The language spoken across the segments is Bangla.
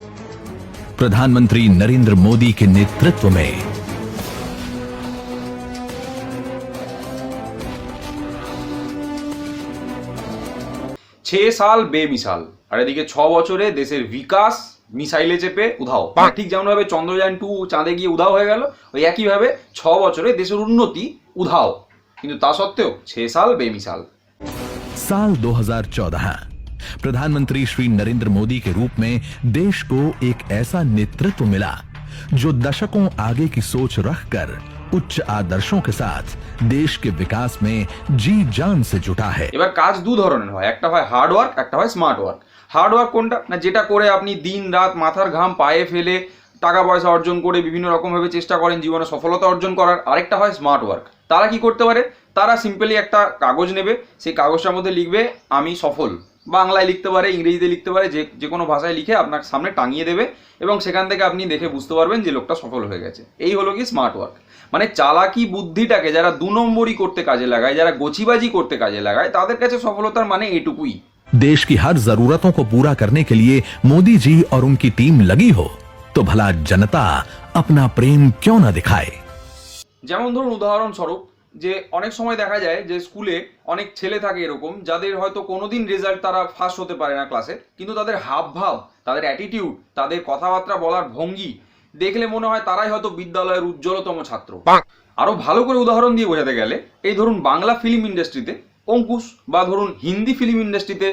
प्रधानमंत्री नरेंद्र मोदी के नेतृत्व में 6 সাল বেমিসাল আর এদিকে 6 বছরে দেশের বিকাশ মিসাইলে চেপে উধাও। ঠিক যেমন ভাবে চন্দ্রযান 2 চাঁদে গিয়ে উধাও হয়ে গেল, ওই একই ভাবে 6 বছরে দেশের উন্নতি উধাও, কিন্তু তা সত্ত্বেও 6 সাল বেমিসাল। साल 2014 प्रधानमंत्री श्री नरेंद्र मोदी के रूप में देश को एक ऐसा नेतृत्व मिला जो दशकों आगे की सोच रखकर उच्च आदर्शों के साथ देश के विकास में जी जान से जुटा है। এবার কাজ দু ধরনের হয়, একটা হয় হার্ড ওয়ার্ক, একটা হয় স্মার্ট ওয়ার্ক। হার্ড ওয়ার্ক কোনটা না, যেটা করে আপনি দিন রাত মাথার ঘাম পায়ে ফেলে টাকা পয়সা অর্জন করে বিভিন্ন রকম ভাবে চেষ্টা করেন জীবনে সফলতা অর্জন করার। আরেকটা হয় স্মার্ট ওয়ার্ক। তারা কি করতে পারে, তারা সিম্পলি একটা কাগজ নেবে, সেই কাগজটার মধ্যে লিখবে আমি সফল, বাংলায় লিখতে পারে, ইংরেজিতে লিখতে পারে, যে কোনো ভাষায় লিখে আপনার সামনে টাঙিয়ে দেবে এবং সেখান থেকে আপনি দেখে বুঝতে পারবেন যে লোকটা সফল হয়ে গেছে। এই হলো কি স্মার্ট ওয়ার্ক। মানে চালাকি বুদ্ধিটাকে যারা 2 নম্বরই করতে কাজে লাগায়, যারা গচিবাজি করতে কাজে লাগায়, তাদের কাছে সফলতার মানে এটুকুই। देश की हर जरूरतों को पूरा करने के लिए मोदी जी और उनकी टीम लगी हो तो भला जनता अपना प्रेम क्यों न दिखाए। যেমন ধরুন উদাহরণস্বরূপ, যে অনেক সময় দেখা যায় যে স্কুলে অনেক ছেলে থাকে এরকম যাদের হয়তো কোনোদিন রেজাল্ট তারা ফার্স্ট হতে পারে না ক্লাসে, কিন্তু তাদের হাবভাব, তাদের অ্যাটিটিউড, তাদের কথাবার্তা বলার ভঙ্গি দেখলে মনে হয় তারাই হয়তো বিদ্যালয়ের উজ্জ্বলতম ছাত্র। আরো ভালো করে উদাহরণ দিয়ে বোঝাতে গেলে, এই ধরুন বাংলা ফিল্ম ইন্ডাস্ট্রিতে অঙ্কুশ, বা ধরুন হিন্দি ফিল্ম ইন্ডাস্ট্রিতে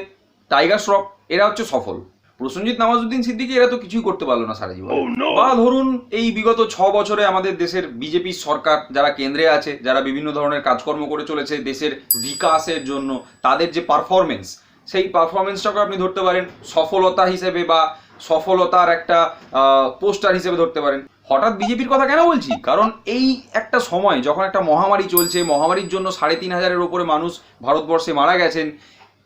টাইগার শ্রফ, এরা হচ্ছে সফল। প্রসেনজিৎ নওয়াজুদ্দিন সিদ্দিকী এরা তো কিছুই করতে পারলো না সারা জীবন। বা ধরুন এই বিগত 6 বছরে আমাদের দেশের বিজেপি সরকার যারা কেন্দ্রে আছে, যারা বিভিন্ন ধরনের কাজকর্ম করে চলেছে দেশের বিকাশের জন্য, তাদের যে পারফরমেন্স, সেই পারফরমেন্সটাকে আপনি ধরতে পারেন সফলতা হিসেবে বা সফলতার একটা পোস্টার হিসেবে ধরতে পারেন। হঠাৎ বিজেপির কথা কেন বলছি, কারণ এই একটা সময় যখন একটা মহামারী চলছে, মহামারীর জন্য 3,500-এর উপরে মানুষ ভারতবর্ষে মারা গেছেন।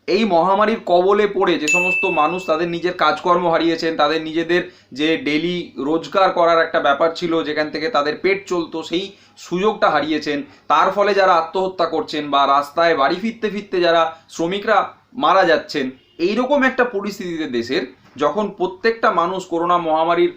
এই মহামারীর কবলে পড়ে যে সমস্ত মানুষ তাদের নিজের কাজকর্ম হারিয়েছেন, তাদের নিজেদের যে ডেলি রোজগার করার একটা ব্যাপার ছিল, যেখান থেকে তাদের পেট চলতো, সেই সুযোগটা হারিয়েছেন। তার ফলে যারা আত্মহত্যা করছেন বা রাস্তায় বাড়ি ফিরতে ফিরতে যারা শ্রমিকরা মারা যাচ্ছেন, এইরকম একটা পরিস্থিতিতে দেশের যখন প্রত্যেকটা মানুষ করোনা মহামারীর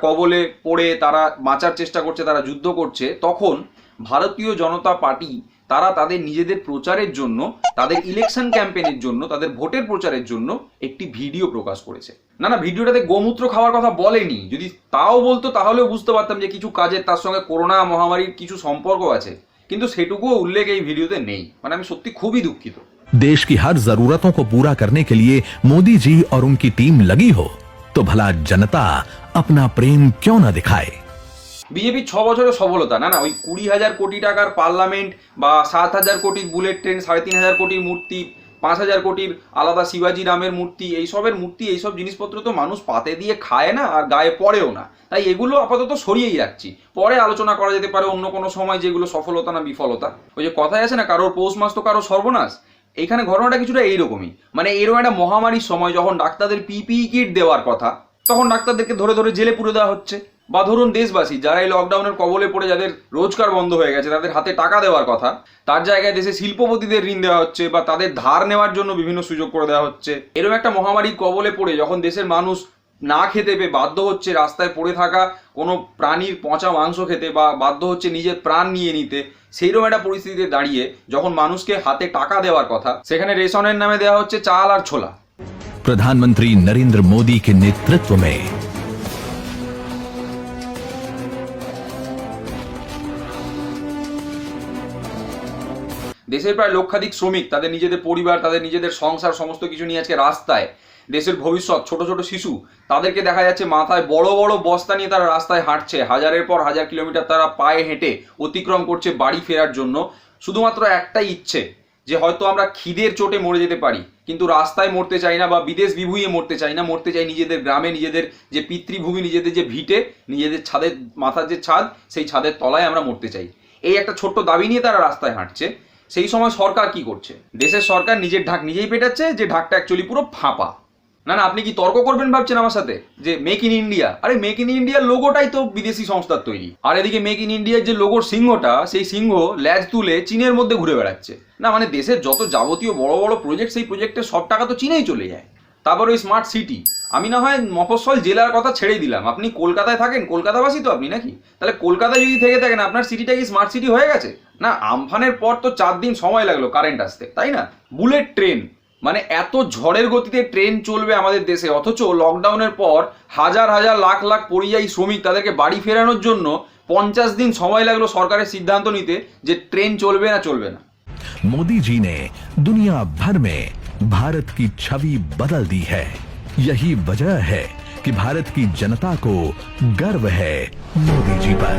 কবলে পড়ে তারা বাঁচার চেষ্টা করছে, তারা যুদ্ধ করছে, তখন ভারতীয় জনতা পার্টি তারা তাদের নিজেদের প্রচারের জন্য, তাদের ইলেকশন ক্যাম্পেইনের জন্য, তাদের ভোটের প্রচারের জন্য একটি ভিডিও প্রকাশ করেছে। না, ভিডিওটাতে গোমূত্র খাওয়ার কথা বলেনি। যদি তাও বলতো তাহলেও বুঝতে পারতাম যে কিছু কাজের তার সঙ্গে করোনা মহামারীর কিছু সম্পর্ক আছে, কিন্তু সেটুকুও উল্লেখ এই ভিডিওতে নেই। মানে আমি সত্যি খুবই দুঃখিত। देश की हर जरूरतों को पूरा करने के लिए मोदी जी और उनकी टीम लगी हो तो भला जनता अपना प्रेम क्यों न दिखाए। বিজেপির 6 বছরের সফলতা না ওই 20,000 কোটি টাকার পার্লামেন্ট বা 7,000 কোটির বুলেট ট্রেন, 3,500 কোটির মূর্তি, 5,000 কোটির আলাদা শিবাজি রামের মূর্তি, এইসবের মূর্তি, এইসব জিনিসপত্র তো মানুষ পাতে দিয়ে খায় না আর গায়ে পড়েও না। তাই এগুলো আপাতত সরিয়েই রাখছি, পরে আলোচনা করা যেতে পারে অন্য কোনো সময় যেগুলো সফলতা না বিফলতা। ওই যে কথায় আছে না, কারোর পৌষ মাস তো কারোর সর্বনাশ। এইখানে ঘটনাটা কিছুটা এইরকমই। মানে এরকম একটা মহামারীর সময় যখন ডাক্তারদের পিপিই কিট দেওয়ার কথা, তখন ডাক্তারদেরকে ধরে ধরে জেলে পুরে দেওয়া হচ্ছে। বা ধরুন দেশবাসী যারা এই লকডাউনের কবলে পড়ে যাদের রোজগার বন্ধ হয়ে গেছে, তাদের হাতে টাকা দেওয়ার কথা, তার জায়গায় দেশে শিল্পপতিদের ঋণ দেওয়া হচ্ছে বা তাদের ধার নেওয়ার জন্য বিভিন্ন সুযোগ করে দেওয়া হচ্ছে। এরকম একটা মহামারীর কবলে পড়ে যখন দেশের মানুষ না খেতে পেয়ে বাধ্য হচ্ছে রাস্তায় পড়ে থাকা কোনো প্রাণীর পচা মাংস খেতে, বা বাধ্য হচ্ছে নিজের প্রাণ নিয়ে নিতে, সেইরকম একটা পরিস্থিতিতে দাঁড়িয়ে যখন মানুষকে হাতে টাকা দেওয়ার কথা, সেখানে রেশনের নামে দেওয়া হচ্ছে চাল আর ছোলা। प्रधानमंत्री नरेंद्र मोदी के नेतृत्व में দেশের প্রায় লক্ষাধিক শ্রমিক তাদের নিজেদের পরিবার, তাদের নিজেদের সংসার সমস্ত কিছু নিয়ে আজকে রাস্তায়। দেশের ভবিষ্যৎ ছোট ছোট শিশু, তাদেরকে দেখা যাচ্ছে মাথায় বড় বড় বস্তা নিয়ে তারা রাস্তায় হাঁটছে, হাজারের পর হাজার কিলোমিটার তারা পায়ে হেঁটে অতিক্রম করছে বাড়ি ফেরার জন্য। শুধুমাত্র একটাই ইচ্ছে যে হয়তো আমরা খিদের চোটে মরে যেতে পারি, কিন্তু রাস্তায় মরতে চাই না বা বিদেশ বিভুঁইয়ে মরতে চাই না, মরতে চাই নিজেদের গ্রামে, নিজেদের যে পিতৃভূমি, নিজেদের যে ভিটে, নিজেদের ছাদের মাথার যে ছাদ, সেই ছাদের তলায় আমরা মরতে চাই। এই একটা ছোট্ট দাবি নিয়ে তারা রাস্তায় হাঁটছে। সেই সময় সরকার কি করছে? দেশের সরকার নিজের ঢাক নিজেই পেটাচ্ছে, যে ঢাকটা অ্যাকচুয়ালি পুরো ফাঁপা। না আপনি কি তর্ক করবেন ভাবছেন আমার সাথে যে মেক ইন ইন্ডিয়া? আরে মেক ইন ইন্ডিয়ার লোগোটাই তো বিদেশি সংস্থার তৈরি। আর এদিকে মেক ইন ইন্ডিয়ার যে লোগোর সিংহটা, সেই সিংহ ল্যাজ তুলে চীনের মধ্যে ঘুরে বেড়াচ্ছে। না দেশের যত যাবতীয় বড় বড় প্রজেক্ট, সেই প্রজেক্টের সব টাকা তো চীনেই চলে যায়। তারপর ওই স্মার্ট সিটি, আমি না হয় মফস্বল জেলার কথা ছেড়েই দিলাম, আপনি কলকাতায় থাকেন, কলকাতাবাসী তো আপনি নাকি? তাহলে কলকাতায় যদি থেকে থাকেন আপনার সিটিটা কি স্মার্ট সিটি হয়ে গেছে? না, আমফানের পর তো 4 দিন সময় লাগলো কারেন্ট আসতে, তাই না? বুলেট ট্রেন, মানে এত ঝড়ের গতিতে ট্রেন চলবে আমাদের দেশে, অথচ লকডাউনের পর হাজার হাজার লাখ লাখ পরিযায়ী শ্রমিক তাদেরকে বাড়ি ফেরানোর জন্য 50 দিন সময় লাগলো সরকারের সিদ্ধান্ত নিতে যে ট্রেন চলবে না চলবে না। मोदी जी ने दुनिया भर में भारत की छवि बदल दी है। यही वजह है कि भारत की जनता को गर्व है मोदी जी पर।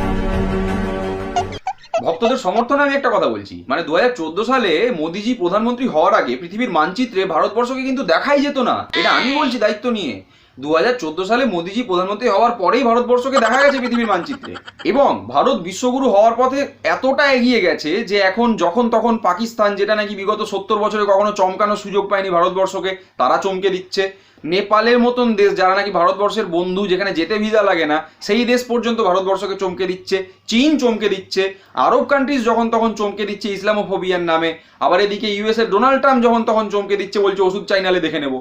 ভক্তদের সমর্থনে আমি একটা কথা বলছি, মানে 2014 সালে মোদিজি প্রধানমন্ত্রী হওয়ার আগে পৃথিবীর মানচিত্রে ভারতবর্ষকে কিন্তু দেখাই যেত না, এটা আমি বলছি দায়িত্ব নিয়ে। 2014 সালে মোদিজি প্রধানমন্ত্রী হওয়ার পরেই ভারতবর্ষকে দেখা গেছে পৃথিবীর মানচিত্রে, এবং ভারত বিশ্বগুরু হওয়ার পথে এতটা এগিয়ে গেছে যে এখন যখন তখন পাকিস্তান, যেটা নাকি বিগত 70 বছরে কখনো চমকানোর সুযোগ পায়নি ভারতবর্ষকে, তারা চমকে দিচ্ছে। নেপালের মতন দেশ, যারা নাকি ভারতবর্ষের বন্ধু, যেখানে যেতে ভিসা লাগে না, সেই দেশ পর্যন্ত ভারতবর্ষকে চমকে দিচ্ছে। চীন চমকে দিচ্ছে, আরব কান্ট্রিজ যখন তখন চমকে দিচ্ছে ইসলামোফোবিয়ার নামে। আবার এদিকে ইউএস এর ডোনাল্ড ট্রাম্প যখন তখন চমকে দিচ্ছে, বলছে ওষুধ চাইনালে देखে নেব।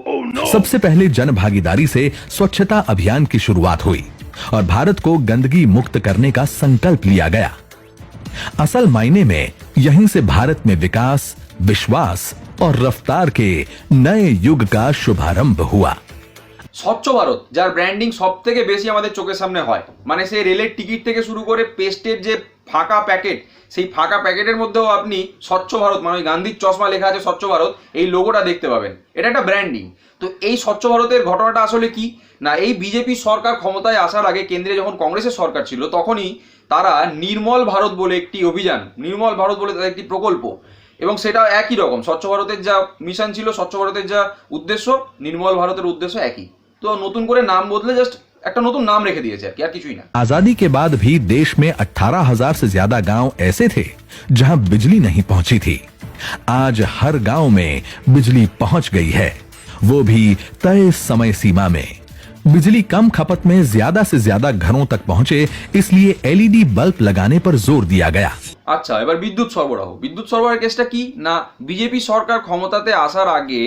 सबसे पहले जन भागीदारी से स्वच्छता अभियान की शुरुआत हुई और भारत को गंदगी मुक्त करने का संकल्प लिया गया। असल मायने में यहीं से भारत में विकास, विश्वास और रफ्तार के नए युग का शुभारंभ हुआ। স্বচ্ছ ভারত, যার ব্র্যান্ডিং সব থেকে বেশি আমাদের চোখের সামনে হয়, মানে সেই রেলের টিকিট থেকে শুরু করে পেস্টের যে ফাঁকা প্যাকেট, সেই ফাঁকা প্যাকেটের মধ্যেও আপনি স্বচ্ছ ভারত, মানে ওই গান্ধীর চশমা লেখা আছে স্বচ্ছ ভারত, এই লোগোটা দেখতে পাবেন। এটা একটা ব্র্যান্ডিং। তো এই স্বচ্ছ ভারতের ঘটনাটা আসলে কি না, এই বিজেপি সরকার ক্ষমতায় আসার আগে কেন্দ্রে যখন কংগ্রেসের সরকার ছিল, তখনই তারা নির্মল ভারত বলে একটি অভিযান, নির্মল ভারত বলে তাদের একটি প্রকল্প, এবং সেটা একই রকম, স্বচ্ছ ভারতের যা মিশন ছিল, স্বচ্ছ ভারতের যা উদ্দেশ্য, নির্মল ভারতের উদ্দেশ্য একই। তো নতুন করে নাম বদলে জাস্ট একটা নতুন নাম রেখে দিয়েছে, আর কিছুই না। आजादी के बाद भी देश में 18,000 से ज्यादा गांव ऐसे थे जहां बिजली नहीं पहुंची थी। आज हर गांव में बिजली पहुंच गई है, वो भी तय समय सीमा में। बिजली कम खपत में ज्यादा से ज्यादा घरों तक पहुंचे, इसलिए एलईडी बल्ब लगाने पर जोर दिया गया। আচ্ছা, এবার বিদ্যুৎ সরবরাহ। বিদ্যুৎ সরবরাহের কেসটা কি না, বিজেপি সরকার ক্ষমতাতে আসার আগে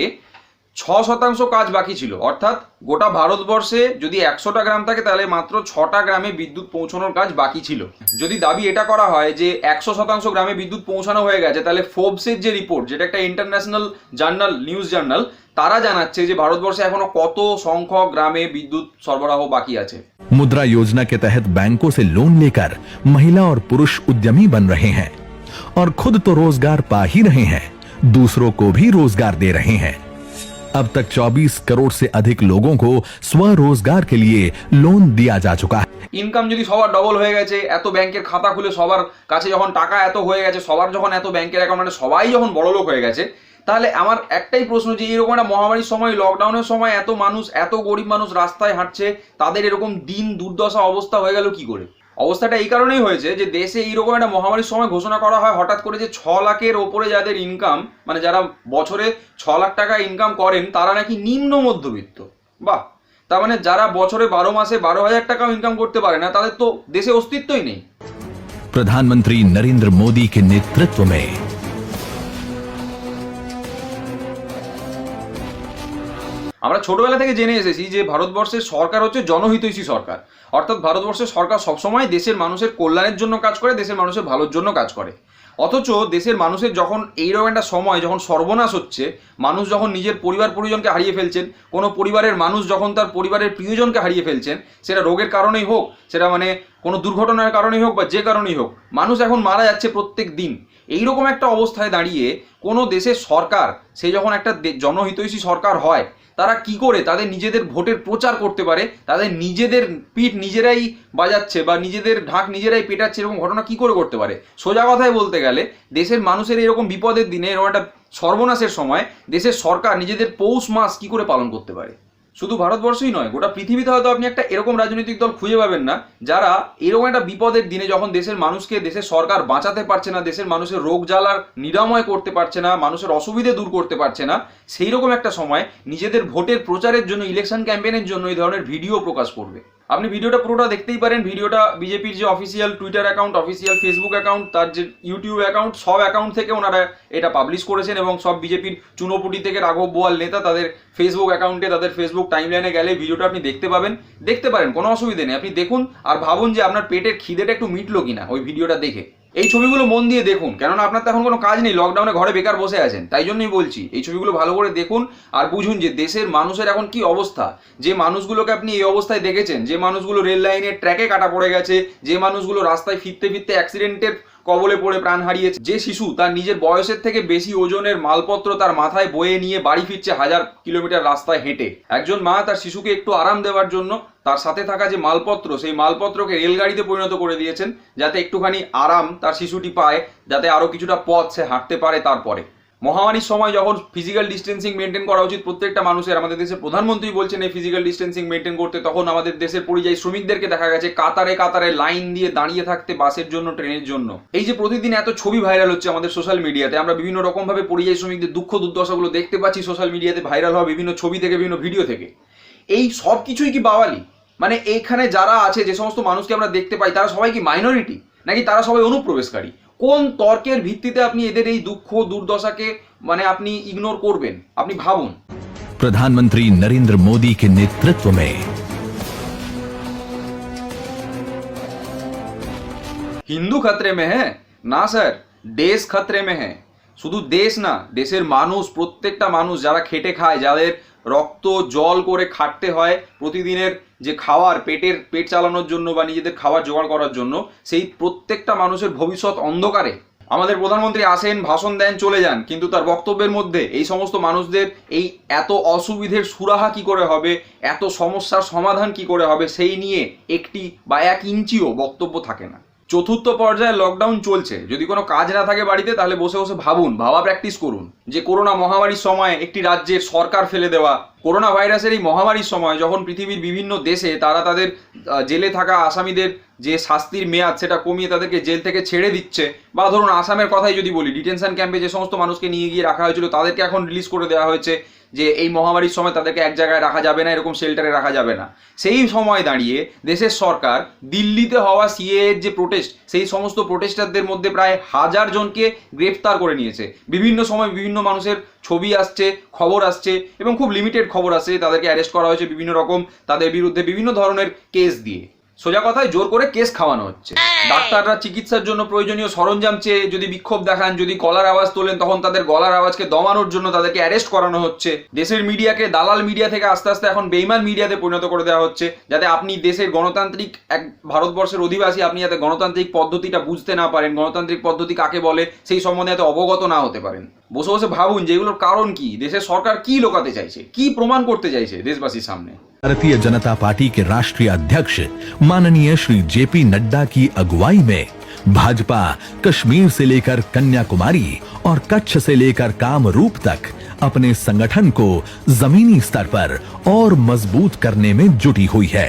6% কাজ বাকি ছিল, অর্থাৎ গোটা ভারতবর্ষে যদি 100টা গ্রাম থাকে তাহলে মাত্র 6টা গ্রামে বিদ্যুৎ পৌঁছানোর কাজ বাকি ছিল। যদি দাবি এটা করা হয় যে 100% গ্রামে বিদ্যুৎ পৌঁছানো হয়ে গেছে, তাহলে ফোর্বসের যে রিপোর্ট, যেটা একটা ইন্টারন্যাশনাল জার্নাল, নিউজ জার্নাল, তারা জানাচ্ছে যে ভারতবর্ষে এখনো কত সংখ্যক গ্রামে বিদ্যুৎ সরবরাহ বাকি আছে। मुद्रा योजना के तहत बैंकों से लोन लेकर महिला और पुरुष उद्यमी बन रहे हैं और खुद तो रोजगार पा ही रहे हैं, दूसरों को भी रोजगार दे रहे हैं। अब तक 24 करोड़ से अधिक लोगों को स्वरोजगार के लिए लोन दिया जा चुका है। ইনকাম যদি সবার ডবল হয়ে গেছে, এত ব্যাংকের খাতা খুলে সবার কাছে যখন টাকা এত হয়ে গেছে, সবার যখন এত ব্যাংকের অ্যাকাউন্ট, মানে সবাই যখন বড়লোক হয়ে গেছে, তাহলে আমার একটাই প্রশ্ন যে এরকম একটা মহামারীর সময়, লকডাউনের সময় এত মানুষ, এত গরিব মানুষ রাস্তায় হাঁটছে, তাদের এরকম দিন দুর্দশা অবস্থা হয়ে গেল কি করে? অবস্থাটা এই কারণেই হয়েছে যে দেশে এইরকম একটা মহামারীর সময় ঘোষণা করা হয় হঠাৎ করে যে 6 লাখের ওপরে যাদের ইনকাম, মানে যারা বছরে 6 লাখ টাকা ইনকাম করেন, তারা নাকি নিম্ন মধ্যবিত্ত। বাহ, তার মানে যারা বছরে 12 মাসে 12,000 টাকাও ইনকাম করতে পারে না, তাদের তো দেশে অস্তিত্বই নেই। प्रधानमंत्री नरेंद्र मोदी के नेतृत्व में আমরা ছোটবেলা থেকে জেনে এসেছি যে ভারতবর্ষের সরকার হচ্ছে জনহিতৈষী সরকার, অর্থাৎ ভারতবর্ষের সরকার সবসময় দেশের মানুষের কল্যাণের জন্য কাজ করে, দেশের মানুষের ভালোর জন্য কাজ করে। অথচ দেশের মানুষের যখন এইরকম একটা সময়, যখন সর্বনাশ হচ্ছে, মানুষ যখন নিজের পরিবার পরিজনকে হারিয়ে ফেলছেন, কোনো পরিবারের মানুষ যখন তার পরিবারের প্রিয়জনকে হারিয়ে ফেলছেন, সেটা রোগের কারণেই হোক, সেটা মানে কোনো দুর্ঘটনার কারণেই হোক, বা যে কারণেই হোক, মানুষ এখন মারা যাচ্ছে প্রত্যেক দিন। এইরকম একটা অবস্থায় দাঁড়িয়ে কোনো দেশের সরকার, সে যখন একটা জনহিতৈষী সরকার হয়, তারা কি করে তাদের নিজেদের ভোটের প্রচার করতে পারে, তাদের নিজেদের পিঠ নিজেরাই বাজাচ্ছে বা নিজেদের ঢাক নিজেরাই পেটাচ্ছে, এরকম ঘটনা কি করে করতে পারে? সোজা কথায় বলতে গেলে দেশের মানুষের এরকম বিপদের দিনে, এরকম একটা সর্বনাশের সময় দেশের সরকার নিজেদের পৌষ মাস কি করে পালন করতে পারে? শুধু ভারতবর্ষই নয়, গোটা পৃথিবীতে হয়তো আপনি একটা এরকম রাজনৈতিক দল খুঁজে পাবেন না যারা এরকম একটা বিপদের দিনে, যখন দেশের মানুষকে দেশের সরকার বাঁচাতে পারছে না, দেশের মানুষের রোগ জ্বালার নিরাময় করতে পারছে না, মানুষের অসুবিধে দূর করতে পারছে না, সেই রকম একটা সময় নিজেদের ভোটের প্রচারের জন্য, ইলেকশন ক্যাম্পেইনের জন্য এই ধরনের ভিডিও প্রকাশ করবে। আপনি ভিডিওটা পুরোটা দেখতেই পারেন। ভিডিওটা বিজেপির যে official Twitter account, official Facebook account, তার যে ইউটিউব অ্যাকাউন্ট, সব অ্যাকাউন্ট থেকে ওনারা এটা পাবলিশ করেছেন এবং সব বিজেপির চুনোপুটি থেকে রাঘব বোয়াল নেতা তাদের ফেসবুক অ্যাকাউন্টে, তাদের ফেসবুক টাইমলাইনে গেলে ভিডিওটা আপনি দেখতে পাবেন। দেখতে পারেন, কোনো অসুবিধা নেই, আপনি দেখুন আর ভাবুন যে আপনার পেটের খিদেটা একটু মিটলো কিনা ওই ভিডিওটা দেখে। এই ছবিগুলো মন দিয়ে দেখুন, কেননা আপনার তো এখন কোনো কাজ নেই, লকডাউনে ঘরে বেকার বসে আছেন, তাই জন্যই বলছি এই ছবিগুলো ভালো করে দেখুন আর বুঝুন যে দেশের মানুষের এখন কি অবস্থা। যে মানুষগুলোকে আপনি এই অবস্থায় দেখেছেন, যে মানুষগুলো রেল লাইনের ট্র্যাকে কাটা পড়ে গেছে, যে মানুষগুলো রাস্তায় ফিরতে ফিরতে অ্যাক্সিডেন্টের কবলে পড়ে প্রাণ হারিয়েছে, যে শিশু তার নিজের বয়সের থেকে বেশি ওজনের মালপত্র তার মাথায় বয়ে নিয়ে বাড়ি ফিরছে 1000 কিলোমিটার রাস্তায় হেঁটে, একজন মা তার শিশুকে একটু আরাম দেওয়ার জন্য তার সাথে থাকা যে মালপত্র, সেই মালপত্রকে রেলগাড়িতে পরিণত করে দিয়েছেন যাতে একটুখানি আরাম তার শিশুটি পায়, যাতে আরো কিছুটা পথ সে হাঁটতে পারে। তারপরে মহামারীর সময় যখন ফিজিক্যাল ডিস্টেন্সিং মেনটেন করা উচিত প্রত্যেকটা মানুষের, আমাদের দেশের প্রধানমন্ত্রী বলছেন এই ফিজিক্যাল ডিস্টেন্সিং মেনটেন করতে, তখন আমাদের দেশের পরিযায়ী শ্রমিকদেরকে দেখা গেছে কাতারে কাতারে লাইন দিয়ে দাঁড়িয়ে থাকতে বাসের জন্য, ট্রেনের জন্য। এই যে প্রতিদিন এত ছবি ভাইরাল হচ্ছে আমাদের সোশ্যাল মিডিয়াতে, আমরা বিভিন্ন রকম ভাবে পরিযায়ী শ্রমিকদের দুঃখ দুর্দশাগুলো দেখতে পাচ্ছি সোশ্যাল মিডিয়াতে ভাইরাল হওয়া বিভিন্ন ছবি থেকে, বিভিন্ন ভিডিও থেকে। এই সব কিছুই কি বাওয়ালি? মানে এইখানে যারা আছে, যে সমস্ত মানুষকে আমরা দেখতে পাই, তারা সবাই কি মাইনরিটি, নাকি তারা সবাই অনুপ্রবেশকারী? কোন তর্কের ভিত্তিতে আপনি এদের এই দুঃখ দুর্দশাকে মানে আপনি ইগনোর করবেন? আপনি ভাবুন। प्रधानमंत्री नरेंद्र मोदी के नेतृत्व में হিন্দু खतरे में है না স্যার, দেশ खतरे में है। শুধু দেশ না, দেশের মানুষ, প্রত্যেকটা মানুষ যারা খেটে খায়, যাদের রক্ত জল করে খাটতে হয় প্রতিদিনের যে খাওয়ার, পেট চালানোর জন্য বা নিজেদের খাবার জোগাড় করার জন্য, সেই প্রত্যেকটা মানুষের ভবিষ্যৎ অন্ধকারে। আমাদের প্রধানমন্ত্রী আসেন, ভাষণ দেন, চলে যান, কিন্তু তার বক্তব্যের মধ্যে এই সমস্ত মানুষদের এই এত অসুবিধের সুরাহা কি করে হবে, এত সমস্যার সমাধান কি করে হবে, সেই নিয়ে একটি বা 1 ইঞ্চিও বক্তব্য থাকে না। চতুর্থ পর্যায়ে লকডাউন চলছে, যদি কোনো কাজ না থাকে বাড়িতে, তাহলে বসে বসে ভাবুন, ভাবা প্র্যাকটিস করুন যে করোনা মহামারীর সময় একটি রাজ্যের সরকার ফেলে দেওয়া, করোনা ভাইরাসের এই মহামারীর সময় যখন পৃথিবীর বিভিন্ন দেশে তারা তাদের জেলে থাকা আসামিদের যে শাস্তির মেয়াদ সেটা কমিয়ে তাদেরকে জেল থেকে ছেড়ে দিচ্ছে, বা ধরুন আসামের কথাই যদি বলি, ডিটেনশন ক্যাম্পে যে সমস্ত মানুষকে নিয়ে গিয়ে রাখা হয়েছিল তাদেরকে এখন রিলিজ করে দেওয়া হয়েছে, যে এই মহামারীর সময় তাদেরকে এক জায়গায় রাখা যাবে না, এরকম শেল্টারে রাখা যাবে না। সেই সময় দাঁড়িয়ে দেশের সরকার দিল্লিতে হওয়া সিএ এর যে প্রোটেস্ট, সেই সমস্ত প্রোটেস্টারদের মধ্যে প্রায় 1000 জনকে গ্রেফতার করে নিয়েছে। বিভিন্ন সময় বিভিন্ন মানুষের ছবি আসছে, খবর আসছে, এবং খুব লিমিটেড খবর আসছে, তাদেরকে অ্যারেস্ট করা হয়েছে বিভিন্ন রকম, তাদের বিরুদ্ধে বিভিন্ন ধরনের কেস দিয়ে। সোজা কথায় জোর করে কেস খাওয়ানো হচ্ছে। ডাক্তাররা চিকিৎসার জন্য প্রয়োজনীয় সরঞ্জাম চেয়ে যদি বিক্ষোভ দেখান, যদি গলার আওয়াজ তোলেন, তখন তাদের গলার আওয়াজকে দমানোর জন্য তাদেরকে অ্যারেস্ট করানো হচ্ছে। দেশের মিডিয়াকে দালাল মিডিয়া থেকে আস্তে আস্তে এখন বেইমান মিডিয়াতে পরিণত করে দেওয়া হচ্ছে, যাতে আপনি দেশের গণতান্ত্রিক এক ভারতবর্ষের অধিবাসী, আপনি যাতে গণতান্ত্রিক পদ্ধতিটা বুঝতে না পারেন, গণতান্ত্রিক পদ্ধতি কাকে বলে সেই সম্বন্ধে এত অবগত না হতে পারেন। বসে বসে ভাবুন যে এগুলোর কারণ কি, দেশের সরকার কি লোকাতে চাইছে, কি প্রমাণ করতে চাইছে দেশবাসীর সামনে। भारतीय जनता पार्टी के राष्ट्रीय अध्यक्ष माननीय श्री जेपी नड्डा की अगुवाई में भाजपा कश्मीर से लेकर कन्याकुमारी और कच्छ से लेकर कामरूप तक अपने संगठन को जमीनी स्तर पर और मजबूत करने में जुटी हुई है।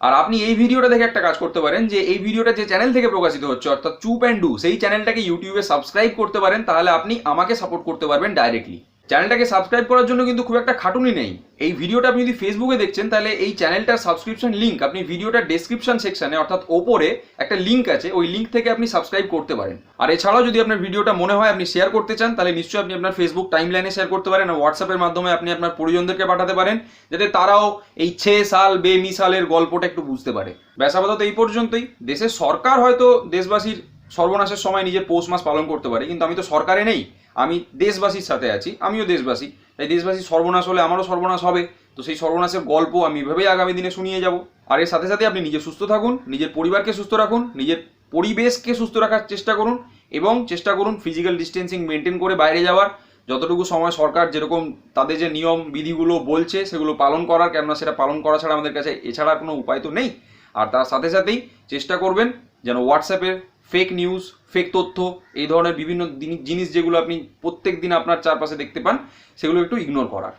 আর আপনি এই ভিডিওটা দেখে একটা কাজ করতে পারেন, যে এই ভিডিওটা যে চ্যানেল থেকে প্রকাশিত হচ্ছে অর্থাৎ চুপ অ্যান্ড ডু, সেই চ্যানেলটাকে ইউটিউবে সাবস্ক্রাইব করতে পারেন, তাহলে আপনি আমাকে সাপোর্ট করতে পারবেন ডাইরেক্টলি। চ্যানেলটাকে সাবস্ক্রাইব করার জন্য কিন্তু খুব একটা খাটুনি নেই। এই ভিডিওটা আপনি যদি ফেসবুকে দেখছেন, তাহলে এই চ্যানেলটার সাবস্ক্রিপশন লিঙ্ক আপনি ভিডিওটার ডেসক্রিপশন সেকশনে অর্থাৎ ওপরে একটা লিঙ্ক আছে, ওই লিঙ্ক থেকে আপনি সাবস্ক্রাইব করতে পারেন। আর এছাড়াও যদি আপনার ভিডিওটা মনে হয় আপনি শেয়ার করতে চান, তাহলে নিশ্চয়ই আপনি আপনার ফেসবুক টাইমলাইনে শেয়ার করতে পারেন, আর হোয়াটসঅ্যাপের মাধ্যমে আপনি আপনার পরিজনদেরকে পাঠাতে পারেন, যাতে তারাও এই 6 সাল বেমিসালের গল্পটা একটু বুঝতে পারে। ব্যাস, আপাতত এই পর্যন্তই। দেশের সরকার হয়তো দেশবাসীর সর্বনাশের সময় নিজের পৌষ মাস পালন করতে পারে, কিন্তু আমি তো সরকারে নেই, আমি দেশবাসীর সাথে আছি, আমিও দেশবাসী, তাই দেশবাসীর সর্বনাশ হলে আমারও সর্বনাশ হবে। তো সেই সর্বনাশের গল্প আমি এভাবেই আগামী দিনে শুনিয়ে যাব। আর এর সাথে সাথে আপনি নিজে সুস্থ থাকুন, নিজের পরিবারকে সুস্থ রাখুন, নিজের পরিবেশকে সুস্থ রাখার চেষ্টা করুন, এবং চেষ্টা করুন ফিজিক্যাল ডিস্টেন্সিং মেনটেন করে বাইরে যাওয়ার। যতটুকু সময় সরকার যেরকম তাদের যে নিয়ম বিধিগুলো বলছে সেগুলো পালন করার, কেননা সেটা পালন করা ছাড়া আমাদের কাছে এছাড়া কোনো উপায় তো নেই। আর তার সাথে সাথেই চেষ্টা করবেন যেন হোয়াটসঅ্যাপের ফেক নিউজ, ফেক তথ্য, এই ধরনের বিভিন্ন জিনিস যেগুলো আপনি প্রত্যেক দিন আপনার চারপাশে দেখতে পান, সেগুলো একটু ইগনোর করার।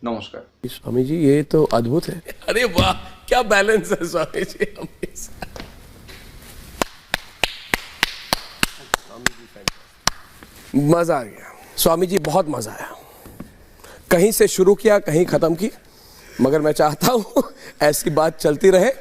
নমস্কার। स्वामी जी, ये तो अद्भुत है। अरे वाह, क्या बैलेंस है स्वामी जी हमेशा। मजा आ गया स्वामी जी, बहुत मजा आया। कहीं से शुरू किया, कहीं खत्म की, मगर मैं चाहता हूं ऐसी बात चलती रहे।